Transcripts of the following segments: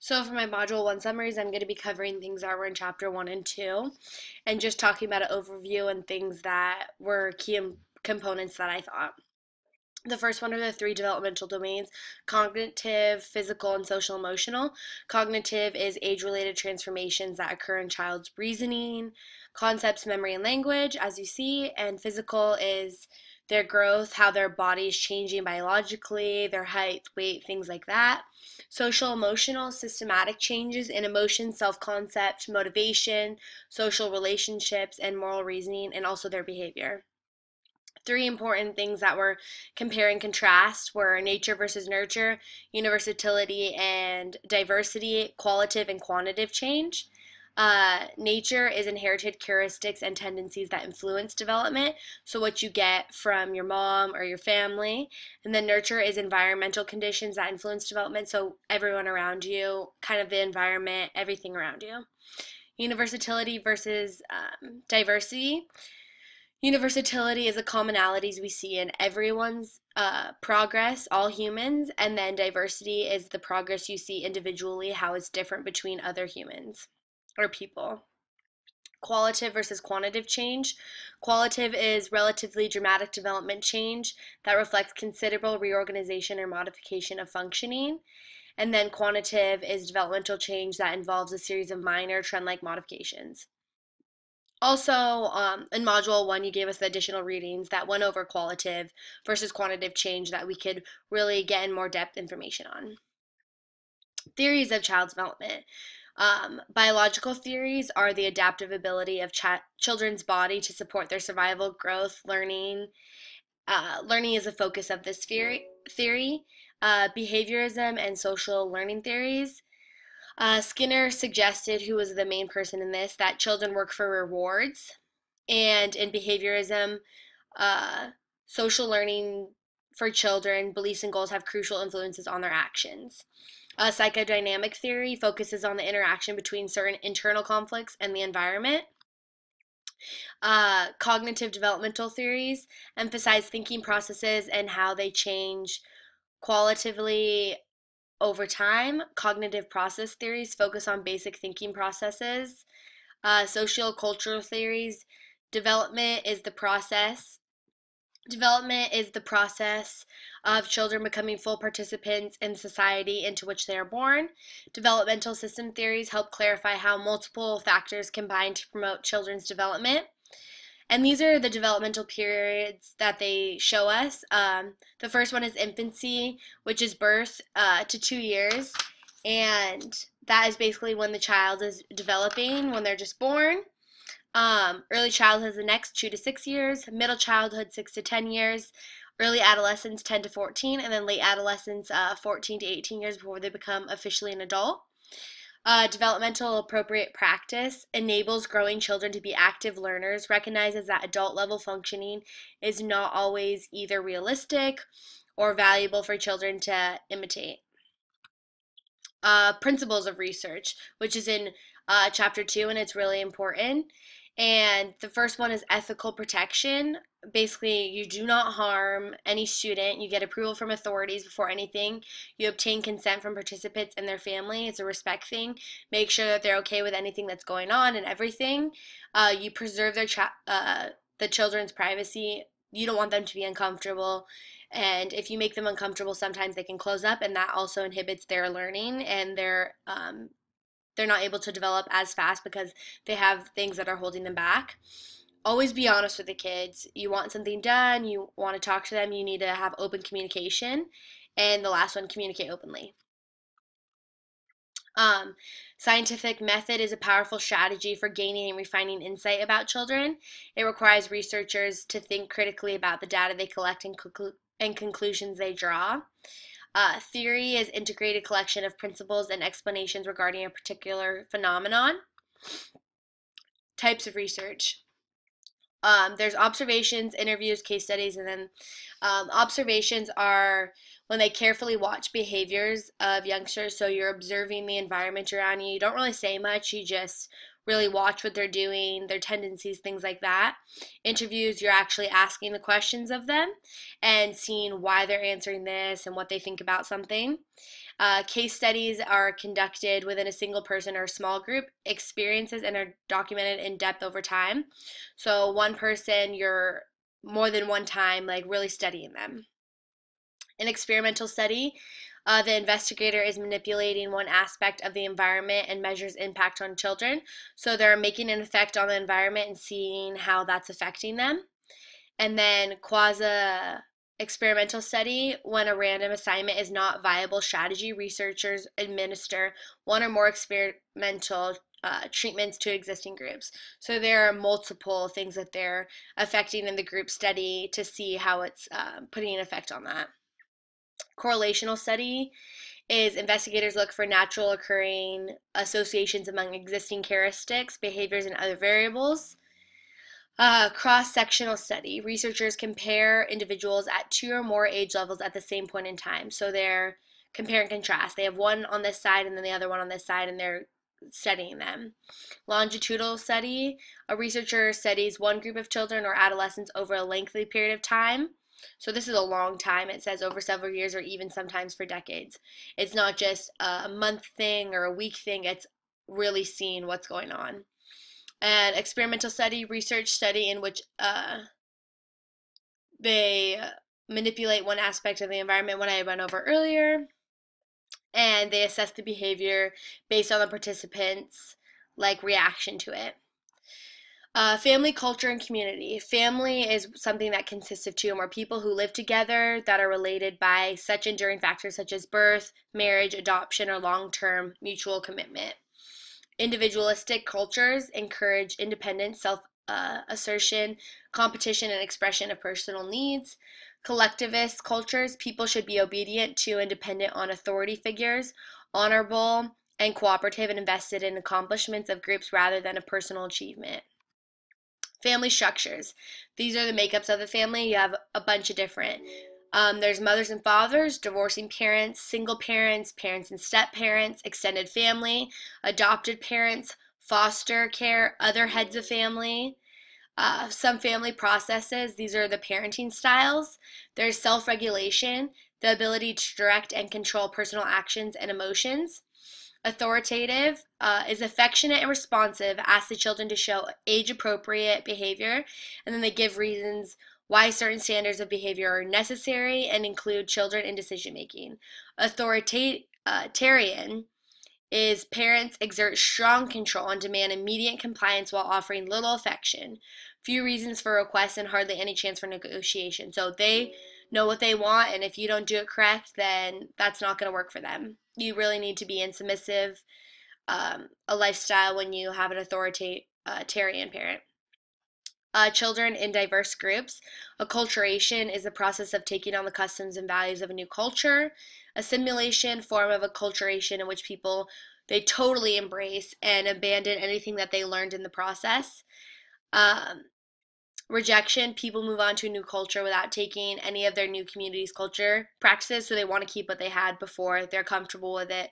So for my Module 1 summaries, I'm going to be covering things that were in Chapter 1 and 2 and just talking about an overview and things that were key components that I thought. The first one are the three developmental domains: cognitive, physical, and social emotional. Cognitive is age-related transformations that occur in child's reasoning, concepts, memory, and language, as you see, and physical is their growth, how their body is changing biologically, their height, weight, things like that. Social emotional, systematic changes in emotion, self-concept, motivation, social relationships, and moral reasoning, and also their behavior. Three important things that were compare and contrast were nature versus nurture, universality and diversity, qualitative and quantitative change. Nature is inherited characteristics and tendencies that influence development, so what you get from your mom or your family. And then nurture is environmental conditions that influence development, so everyone around you, kind of the environment, everything around you. Universality versus diversity. Universality is the commonalities we see in everyone's progress, all humans, and then diversity is the progress you see individually, how it's different between other humans or people. Qualitative versus quantitative change. Qualitative is relatively dramatic development change that reflects considerable reorganization or modification of functioning. And then quantitative is developmental change that involves a series of minor trend-like modifications. Also, in Module 1, you gave us the additional readings that went over qualitative versus quantitative change that we could really get in more depth information on. Theories of child development. Biological theories are the adaptive ability of children's body to support their survival, growth, learning. Learning is a focus of this theory. Behaviorism and social learning theories. Skinner suggested, who was the main person in this, that children work for rewards. And in behaviorism, uh, social learning for children, beliefs and goals have crucial influences on their actions. Psychodynamic theory focuses on the interaction between certain internal conflicts and the environment. Cognitive developmental theories emphasize thinking processes and how they change qualitatively over time. Cognitive process theories focus on basic thinking processes. Social-cultural theories, development is the process. Development is the process of children becoming full participants in society into which they are born. Developmental system theories help clarify how multiple factors combine to promote children's development. And these are the developmental periods that they show us. The first one is infancy, which is birth to 2 years. And that is basically when the child is developing, when they're just born. Early childhood is the next 2 to 6 years. Middle childhood, 6 to 10 years. Early adolescence, 10 to 14. And then late adolescence, 14 to 18 years before they become officially an adult. Developmental appropriate practice enables growing children to be active learners, recognizes that adult level functioning is not always either realistic or valuable for children to imitate. Principles of research, which is in Chapter 2, and it's really important. And the first one is ethical protection. Basically, you do not harm any student. You get approval from authorities before anything. You obtain consent from participants and their family. It's a respect thing. Make sure that they're okay with anything that's going on and everything. You preserve the children's privacy. You don't want them to be uncomfortable. And if you make them uncomfortable, sometimes they can close up, and that also inhibits their learning, and they're not able to develop as fast because they have things that are holding them back. Always be honest with the kids. You want something done, you want to talk to them, you need to have open communication. And the last one, communicate openly. Scientific method is a powerful strategy for gaining and refining insight about children. It requires researchers to think critically about the data they collect and conclusions they draw. Theory is integrated collection of principles and explanations regarding a particular phenomenon. Types of research. There's observations, interviews, case studies, and then observations are when they carefully watch behaviors of youngsters. So you're observing the environment around you. You don't really say much. You just really watch what they're doing, their tendencies, things like that. Interviews, you're actually asking the questions of them and seeing why they're answering this and what they think about something. Case studies are conducted within a single person or small group experiences and are documented in depth over time. So one person, you're more than one time, like really studying them. An experimental study, the investigator is manipulating one aspect of the environment and measures impact on children. So they're making an effect on the environment and seeing how that's affecting them. And then quasi experimental study, when a random assignment is not viable strategy, researchers administer one or more experimental treatments to existing groups. So there are multiple things that they're affecting in the group study to see how it's putting an effect on that. Correlational study is investigators look for natural occurring associations among existing characteristics, behaviors, and other variables. Cross-sectional study. Researchers compare individuals at two or more age levels at the same point in time. So they're compare and contrast. They have one on this side and then the other one on this side, and they're studying them. Longitudinal study. A researcher studies one group of children or adolescents over a lengthy period of time. So this is a long time. It says over several years or even sometimes for decades. It's not just a month thing or a week thing. It's really seeing what's going on. An experimental study, research study in which they manipulate one aspect of the environment, what I went over earlier, and they assess the behavior based on the participants' like reaction to it. Family, culture, and community. Family is something that consists of two or more people who live together that are related by such enduring factors such as birth, marriage, adoption, or long-term mutual commitment. Individualistic cultures encourage independence, self-assertion, competition, and expression of personal needs. Collectivist cultures, people should be obedient to and dependent on authority figures, honorable and cooperative, and invested in accomplishments of groups rather than a personal achievement. Family structures. These are the makeups of the family. You have a bunch of different. There's mothers and fathers, divorcing parents, single parents, parents and step-parents, extended family, adopted parents, foster care, other heads of family. Some family processes. These are the parenting styles. There's self-regulation, the ability to direct and control personal actions and emotions. Authoritative is affectionate and responsive, asks the children to show age-appropriate behavior, and then they give reasons why certain standards of behavior are necessary and include children in decision making. Authoritarian is parents exert strong control and demand immediate compliance while offering little affection. Few reasons for requests and hardly any chance for negotiation. So they know what they want, and if you don't do it correct, then that's not going to work for them. You really need to be in submissive a lifestyle when you have an authoritarian parent. Children in diverse groups. Acculturation is the process of taking on the customs and values of a new culture. Assimilation, form of acculturation in which people, they totally embrace and abandon anything that they learned in the process. Rejection, people move on to a new culture without taking any of their new community's culture practices, so they want to keep what they had before. They're comfortable with it,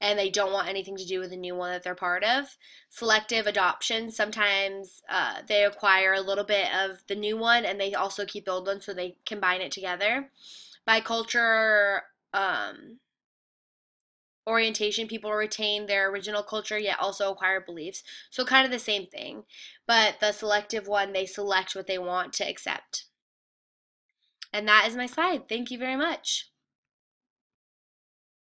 and they don't want anything to do with the new one that they're part of. Selective adoption, sometimes they acquire a little bit of the new one, and they also keep the old one, so they combine it together. Bicultural orientation, people retain their original culture yet also acquire beliefs. So kind of the same thing. But the selective one, they select what they want to accept. And that is my slide. Thank you very much.